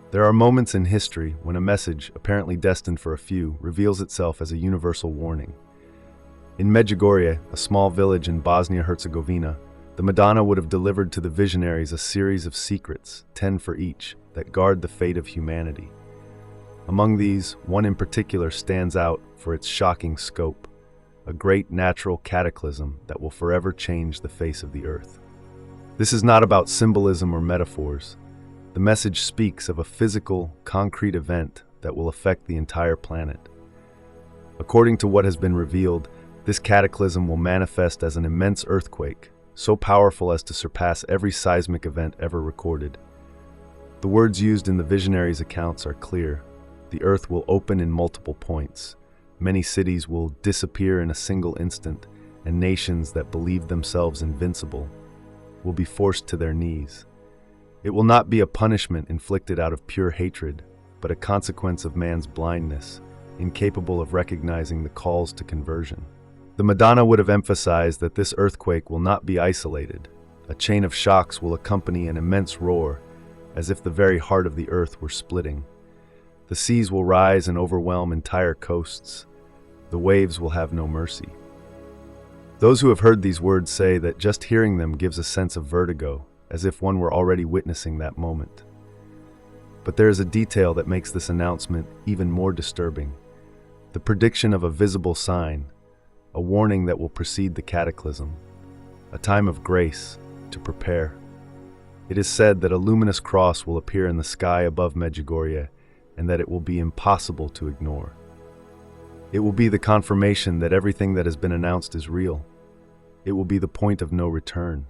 There are moments in history when a message, apparently destined for a few, reveals itself as a universal warning. In Medjugorje, a small village in Bosnia-Herzegovina, the Madonna would have delivered to the visionaries a series of secrets, 10 for each, that guard the fate of humanity. Among these, one in particular stands out for its shocking scope, a great natural cataclysm that will forever change the face of the earth. This is not about symbolism or metaphors. The message speaks of a physical, concrete event that will affect the entire planet. According to what has been revealed, this cataclysm will manifest as an immense earthquake, so powerful as to surpass every seismic event ever recorded. The words used in the visionaries' accounts are clear. The earth will open in multiple points. Many cities will disappear in a single instant, and nations that believed themselves invincible will be forced to their knees. It will not be a punishment inflicted out of pure hatred, but a consequence of man's blindness, incapable of recognizing the calls to conversion. The Madonna would have emphasized that this earthquake will not be isolated. A chain of shocks will accompany an immense roar, as if the very heart of the earth were splitting. The seas will rise and overwhelm entire coasts. The waves will have no mercy. Those who have heard these words say that just hearing them gives a sense of vertigo, as if one were already witnessing that moment. But there is a detail that makes this announcement even more disturbing. The prediction of a visible sign, a warning that will precede the cataclysm, a time of grace to prepare. It is said that a luminous cross will appear in the sky above Medjugorje, and that it will be impossible to ignore. It will be the confirmation that everything that has been announced is real. It will be the point of no return.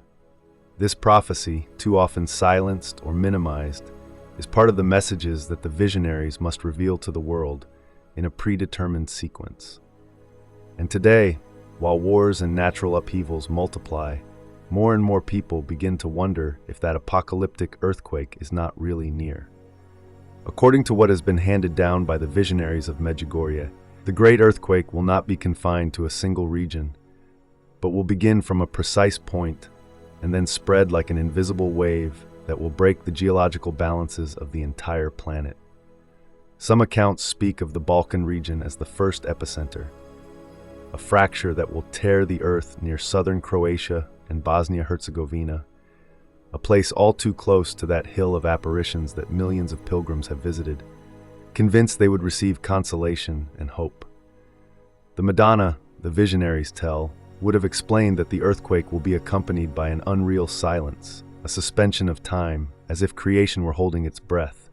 This prophecy, too often silenced or minimized, is part of the messages that the visionaries must reveal to the world in a predetermined sequence. And today, while wars and natural upheavals multiply, more and more people begin to wonder if that apocalyptic earthquake is not really near. According to what has been handed down by the visionaries of Medjugorje, the great earthquake will not be confined to a single region, but will begin from a precise point and then spread like an invisible wave that will break the geological balances of the entire planet. Some accounts speak of the Balkan region as the first epicenter, a fracture that will tear the earth near southern Croatia and Bosnia-Herzegovina, a place all too close to that hill of apparitions that millions of pilgrims have visited, convinced they would receive consolation and hope. The Madonna, the visionaries tell, would have explained that the earthquake will be accompanied by an unreal silence, a suspension of time, as if creation were holding its breath.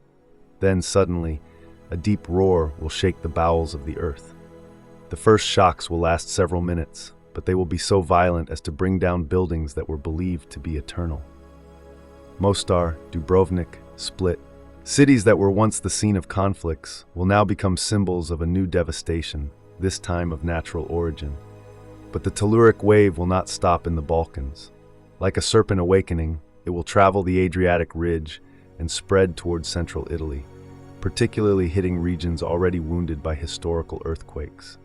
Then, suddenly, a deep roar will shake the bowels of the earth. The first shocks will last several minutes, but they will be so violent as to bring down buildings that were believed to be eternal. Mostar, Dubrovnik, Split, cities that were once the scene of conflicts, will now become symbols of a new devastation, this time of natural origin. But the telluric wave will not stop in the Balkans. Like a serpent awakening, it will travel the Adriatic ridge and spread towards central Italy, particularly hitting regions already wounded by historical earthquakes.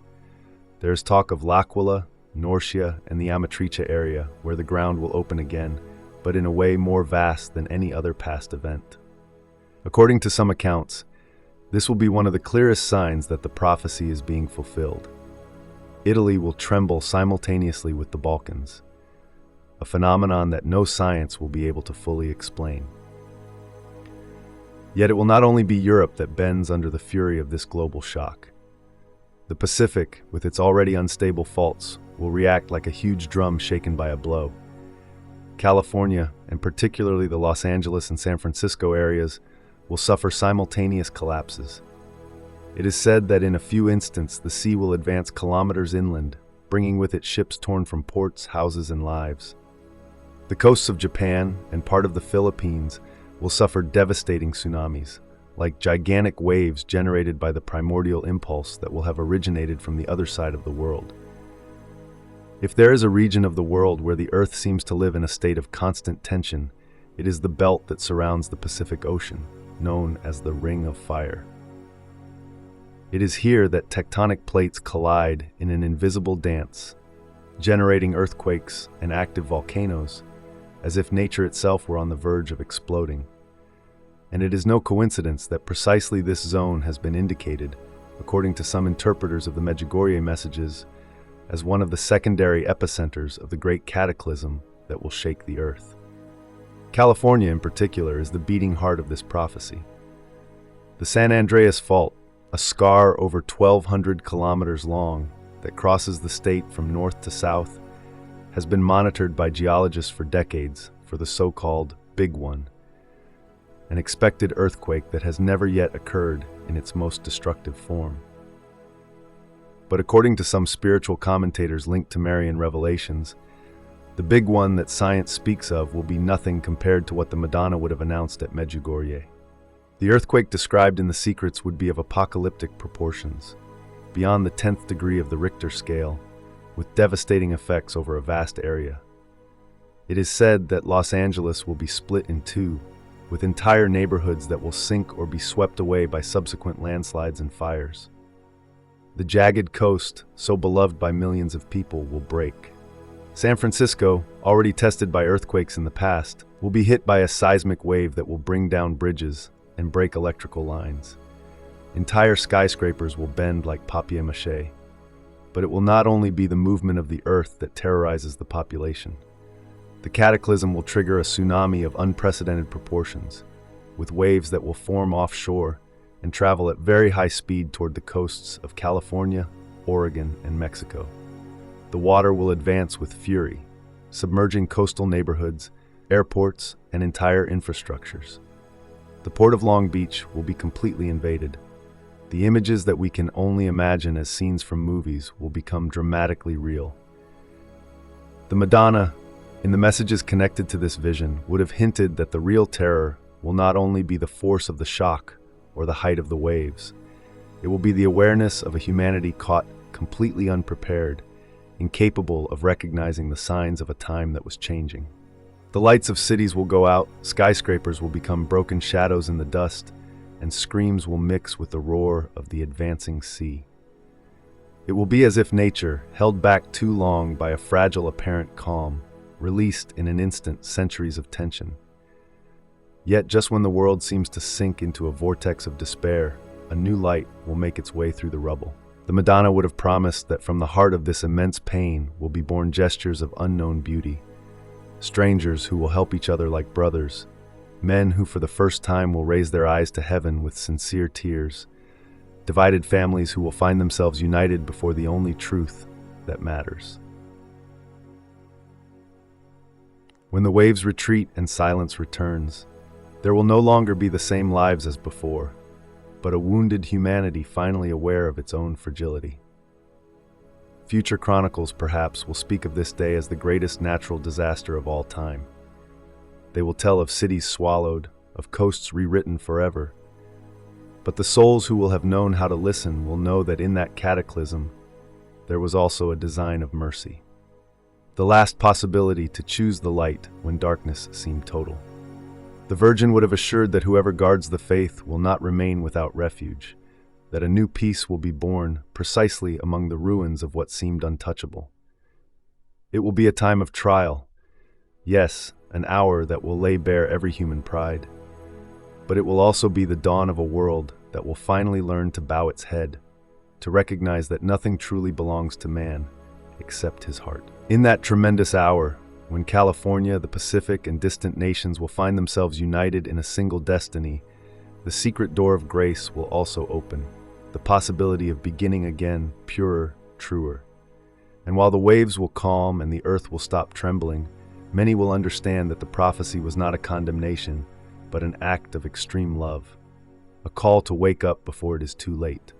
There is talk of L'Aquila, Norcia, and the Amatrice area, where the ground will open again, but in a way more vast than any other past event. According to some accounts, this will be one of the clearest signs that the prophecy is being fulfilled. Italy will tremble simultaneously with the Balkans, a phenomenon that no science will be able to fully explain. Yet it will not only be Europe that bends under the fury of this global shock. The Pacific, with its already unstable faults, will react like a huge drum shaken by a blow. California, and particularly the Los Angeles and San Francisco areas, will suffer simultaneous collapses. It is said that in a few instants the sea will advance kilometers inland, bringing with it ships torn from ports, houses, and lives. The coasts of Japan and part of the Philippines will suffer devastating tsunamis, like gigantic waves generated by the primordial impulse that will have originated from the other side of the world. If there is a region of the world where the Earth seems to live in a state of constant tension, it is the belt that surrounds the Pacific Ocean, known as the Ring of Fire. It is here that tectonic plates collide in an invisible dance, generating earthquakes and active volcanoes, as if nature itself were on the verge of exploding. And it is no coincidence that precisely this zone has been indicated, according to some interpreters of the Medjugorje messages, as one of the secondary epicenters of the great cataclysm that will shake the earth. California, in particular, is the beating heart of this prophecy. The San Andreas Fault, a scar over 1,200 kilometers long that crosses the state from north to south, has been monitored by geologists for decades for the so-called Big One, an expected earthquake that has never yet occurred in its most destructive form. But according to some spiritual commentators linked to Marian revelations, the big one that science speaks of will be nothing compared to what the Madonna would have announced at Medjugorje. The earthquake described in the secrets would be of apocalyptic proportions, beyond the 10th degree of the Richter scale, with devastating effects over a vast area. It is said that Los Angeles will be split in two, with entire neighborhoods that will sink or be swept away by subsequent landslides and fires. The jagged coast, so beloved by millions of people, will break. San Francisco, already tested by earthquakes in the past, will be hit by a seismic wave that will bring down bridges and break electrical lines. Entire skyscrapers will bend like papier-mâché. But it will not only be the movement of the earth that terrorizes the population. The cataclysm will trigger a tsunami of unprecedented proportions, with waves that will form offshore and travel at very high speed toward the coasts of California, Oregon, and Mexico. The water will advance with fury, submerging coastal neighborhoods, airports, and entire infrastructures. The port of Long Beach will be completely invaded. The images that we can only imagine as scenes from movies will become dramatically real. The Madonna, in the messages connected to this vision, would have hinted that the real terror will not only be the force of the shock or the height of the waves. It will be the awareness of a humanity caught completely unprepared, incapable of recognizing the signs of a time that was changing. The lights of cities will go out, skyscrapers will become broken shadows in the dust, and screams will mix with the roar of the advancing sea. It will be as if nature, held back too long by a fragile apparent calm, released in an instant centuries of tension. Yet just when the world seems to sink into a vortex of despair, a new light will make its way through the rubble. The Madonna would have promised that from the heart of this immense pain will be born gestures of unknown beauty, strangers who will help each other like brothers, men who for the first time will raise their eyes to heaven with sincere tears, divided families who will find themselves united before the only truth that matters. When the waves retreat and silence returns, there will no longer be the same lives as before, but a wounded humanity finally aware of its own fragility. Future chronicles, perhaps, will speak of this day as the greatest natural disaster of all time. They will tell of cities swallowed, of coasts rewritten forever. But the souls who will have known how to listen will know that in that cataclysm, there was also a design of mercy. The last possibility to choose the light when darkness seemed total. The Virgin would have assured that whoever guards the faith will not remain without refuge, that a new peace will be born precisely among the ruins of what seemed untouchable. It will be a time of trial, yes, an hour that will lay bare every human pride, but it will also be the dawn of a world that will finally learn to bow its head, to recognize that nothing truly belongs to man except his heart. In that tremendous hour, when California, the Pacific, and distant nations will find themselves united in a single destiny, the secret door of grace will also open, the possibility of beginning again, purer, truer. And while the waves will calm and the earth will stop trembling, many will understand that the prophecy was not a condemnation, but an act of extreme love, a call to wake up before it is too late,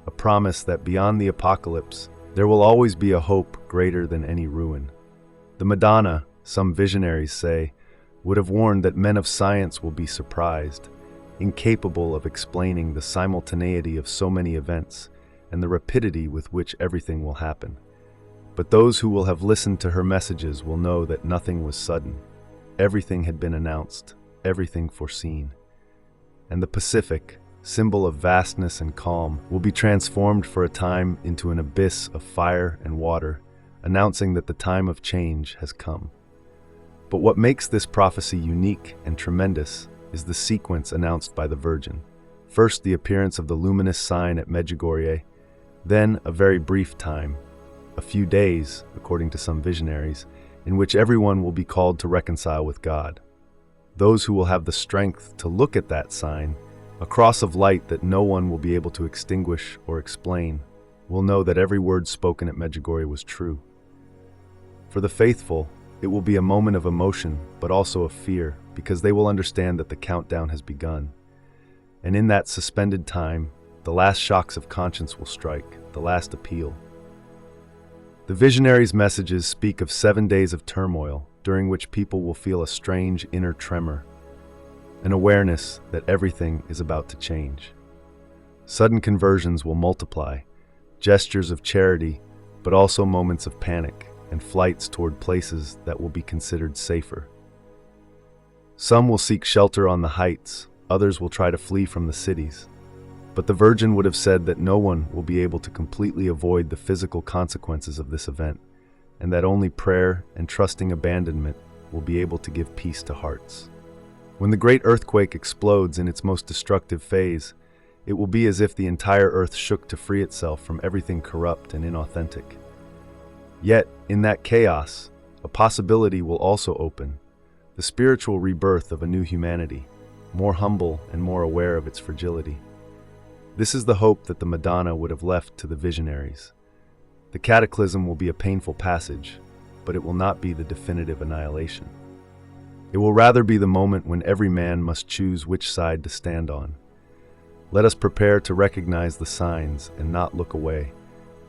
a promise that beyond the apocalypse, there will always be a hope greater than any ruin. The Madonna, some visionaries say, would have warned that men of science will be surprised, incapable of explaining the simultaneity of so many events and the rapidity with which everything will happen. But those who will have listened to her messages will know that nothing was sudden. Everything had been announced, everything foreseen. And the Pacific, symbol of vastness and calm, will be transformed for a time into an abyss of fire and water, announcing that the time of change has come. But what makes this prophecy unique and tremendous is the sequence announced by the Virgin. First, the appearance of the luminous sign at Medjugorje, then a very brief time, a few days, according to some visionaries, in which everyone will be called to reconcile with God. Those who will have the strength to look at that sign, a cross of light that no one will be able to extinguish or explain, will know that every word spoken at Medjugorje was true. For the faithful, it will be a moment of emotion, but also of fear, because they will understand that the countdown has begun. And in that suspended time, the last shocks of conscience will strike, the last appeal. The visionaries' messages speak of 7 days of turmoil, during which people will feel a strange inner tremor, an awareness that everything is about to change. Sudden conversions will multiply, gestures of charity, but also moments of panic and flights toward places that will be considered safer. Some will seek shelter on the heights, others will try to flee from the cities. But the Virgin would have said that no one will be able to completely avoid the physical consequences of this event, and that only prayer and trusting abandonment will be able to give peace to hearts. When the great earthquake explodes in its most destructive phase, it will be as if the entire earth shook to free itself from everything corrupt and inauthentic. Yet, in that chaos, a possibility will also open, the spiritual rebirth of a new humanity, more humble and more aware of its fragility. This is the hope that the Madonna would have left to the visionaries. The Cataclysm will be a painful passage, but it will not be the definitive annihilation. It will rather be the moment when every man must choose which side to stand on. Let us prepare to recognize the signs and not look away,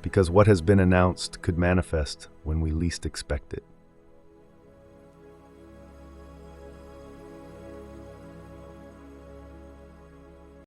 because what has been announced could manifest when we least expect it.